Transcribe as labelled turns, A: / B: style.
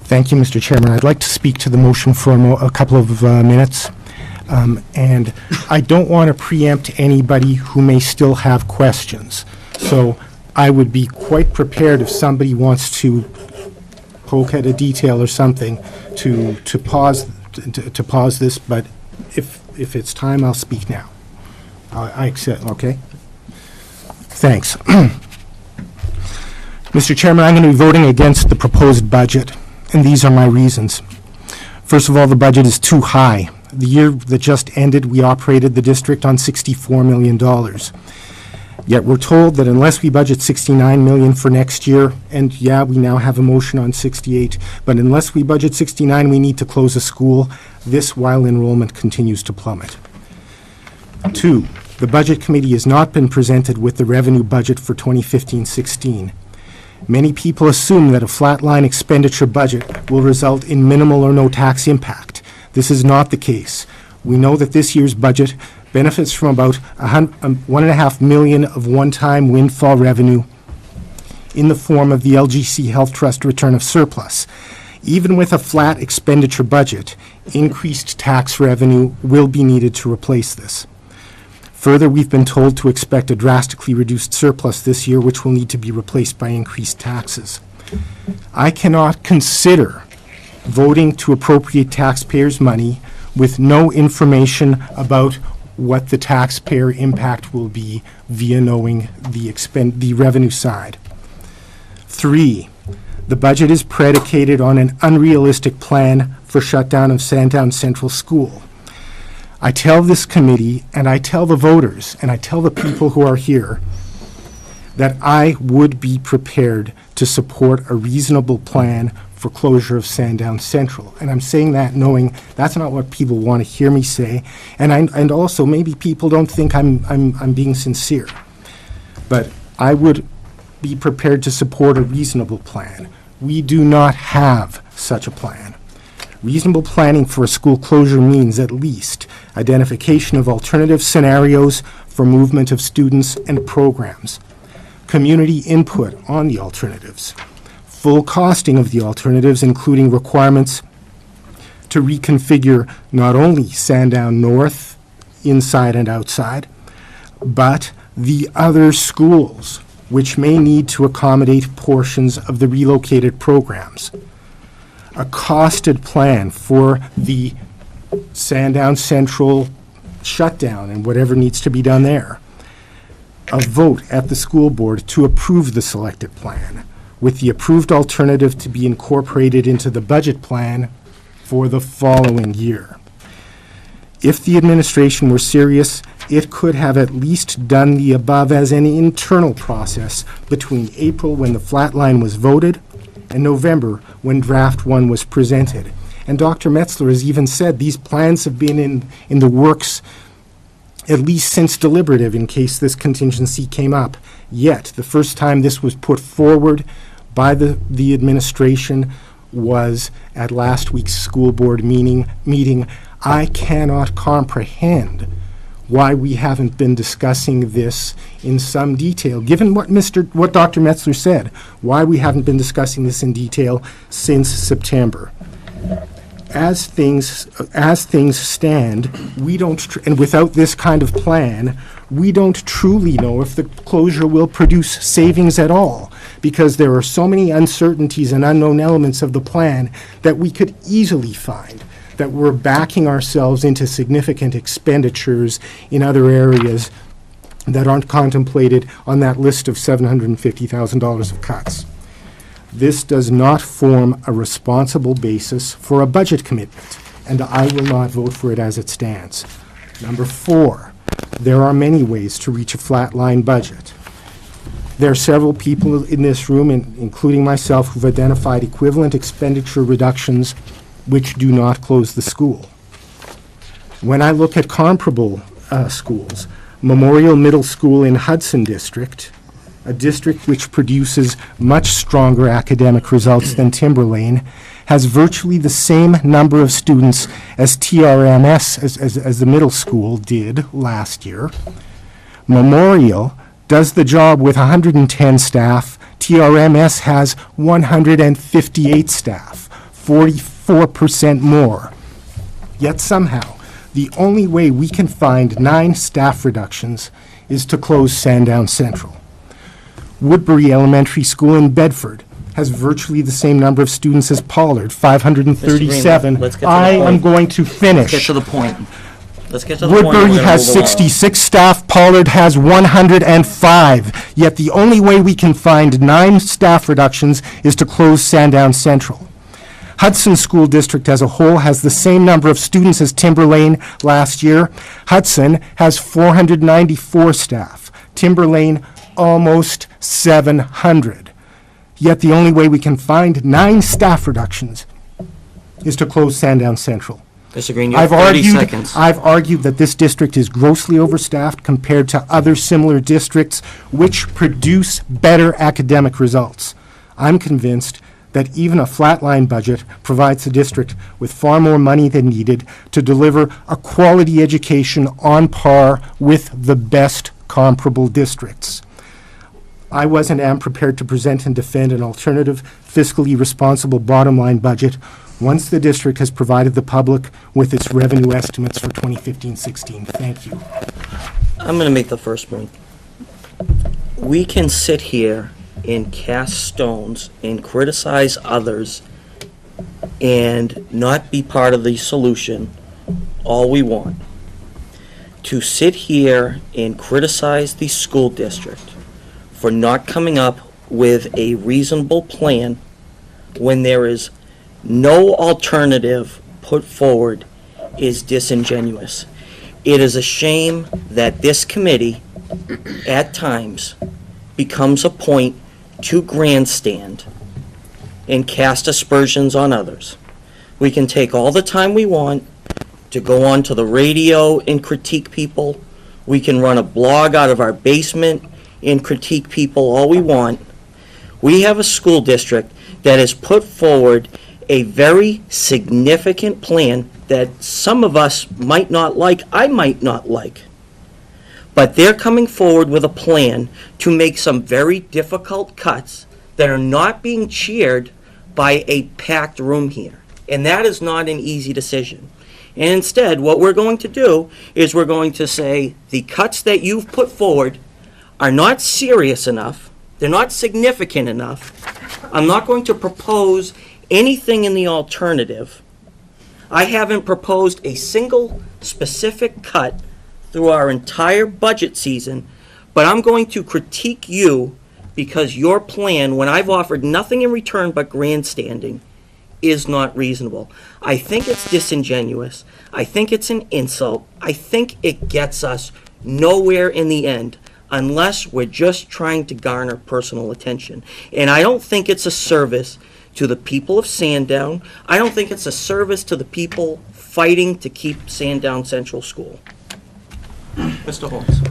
A: Thank you, Mr. Chairman. I'd like to speak to the motion for a couple of minutes. And I don't want to preempt anybody who may still have questions. So I would be quite prepared if somebody wants to poke at a detail or something to pause this, but if it's time, I'll speak now. I accept, okay? Thanks. Mr. Chairman, I'm going to be voting against the proposed budget, and these are my reasons. First of all, the budget is too high. The year that just ended, we operated the district on $64 million. Yet we're told that unless we budget $69 million for next year, and yeah, we now have a motion on 68, but unless we budget 69, we need to close a school, this while enrollment continues to plummet. 2, the Budget Committee has not been presented with the revenue budget for 2015-16. Many people assume that a flatline expenditure budget will result in minimal or no tax impact. This is not the case. We know that this year's budget benefits from about $1.5 million of one-time windfall revenue in the form of the LGC Health Trust return of surplus. Even with a flat expenditure budget, increased tax revenue will be needed to replace this. Further, we've been told to expect a drastically reduced surplus this year, which will need to be replaced by increased taxes. I cannot consider voting to appropriate taxpayers' money with no information about what the taxpayer impact will be via knowing the revenue side. 3, the budget is predicated on an unrealistic plan for shutdown of Sandown Central School. I tell this committee, and I tell the voters, and I tell the people who are here, that I would be prepared to support a reasonable plan for closure of Sandown Central. And I'm saying that knowing that's not what people want to hear me say. And also maybe people don't think I'm being sincere. But I would be prepared to support a reasonable plan. We do not have such a plan. Reasonable planning for a school closure means at least identification of alternative scenarios for movement of students and programs, community input on the alternatives, full costing of the alternatives, including requirements to reconfigure not only Sandown North, inside and outside, but the other schools, which may need to accommodate portions of the relocated programs. A costed plan for the Sandown Central shutdown and whatever needs to be done there. A vote at the school board to approve the selected plan, with the approved alternative to be incorporated into the budget plan for the following year. If the administration were serious, it could have at least done the above as an internal process between April, when the flat line was voted, and November, when draft 1 was presented. And Dr. Metzler has even said these plans have been in the works at least since deliberative in case this contingency came up. Yet, the first time this was put forward by the administration was at last week's school board meeting. I cannot comprehend why we haven't been discussing this in some detail, given what Dr. Metzler said, why we haven't been discussing this in detail since September. As things stand, we don't, and without this kind of plan, we don't truly know if the closure will produce savings at all, because there are so many uncertainties and unknown elements of the plan that we could easily find that we're backing ourselves into significant expenditures in other areas that aren't contemplated on that list of $750,000 of cuts. This does not form a responsible basis for a budget commitment, and I will not vote for it as it stands. Number 4, there are many ways to reach a flatline budget. There are several people in this room, including myself, who've identified equivalent expenditure reductions which do not close the school. When I look at comparable schools, Memorial Middle School in Hudson District, a district which produces much stronger academic results than Timberlane, has virtually the same number of students as TRMS, as the middle school did last year. Memorial does the job with 110 staff. TRMS has 158 staff. 44% more. Yet somehow, the only way we can find 9 staff reductions is to close Sandown Central. Woodbury Elementary School in Bedford has virtually the same number of students as Pollard, 537.
B: Let's get to the
A: I am
B: point.
A: going to finish.
B: Let's get to the point. Let's get to the point.
A: Woodbury
B: We're gonna
A: has
B: move along.
A: 66 staff, Pollard has 105. Yet the only way we can find 9 staff reductions is to close Sandown Central. Hudson School District as a whole has the same number of students as Timber Lane last year. Hudson has 494 staff. Timber Lane, almost 700. Yet the only way we can find 9 staff reductions is to close Sandown Central.
B: Mr. Green, you have 30 seconds.
A: I've argued that this district is grossly overstaffed compared to other similar districts which produce better academic results. I'm convinced that even a flatline budget provides the district with far more money than needed to deliver a quality education on par with the best comparable districts. I was and am prepared to present and defend an alternative, fiscally responsible bottom-line budget once the district has provided the public with its revenue estimates for 2015-16. Thank you.
B: I'm going to make the first point. We can sit here and cast stones and criticize others and not be part of the solution all we want. To sit here and criticize the school district for not coming up with a reasonable plan when there is no alternative put forward is disingenuous. It is a shame that this committee, at times, becomes a point to grandstand and cast aspersions on others. We can take all the time we want to go on to the radio and critique people. We can run a blog out of our basement and critique people all we want. We have a school district that has put forward a very significant plan that some of us might not like, I might not like. But they're coming forward with a plan to make some very difficult cuts that are not being cheered by a packed room here. And that is not an easy decision. And instead, what we're going to do is we're going to say the cuts that you've put forward are not serious enough, they're not significant enough. I'm not going to propose anything in the alternative. I haven't proposed a single specific cut through our entire budget season, but I'm going to critique you because your plan, when I've offered nothing in return but grandstanding, is not reasonable. I think it's disingenuous. I think it's an insult. I think it gets us nowhere in the end unless we're just trying to garner personal attention. And I don't think it's a service to the people of Sandown. I don't think it's a service to the people fighting to keep Sandown Central School. Mr. Holmes.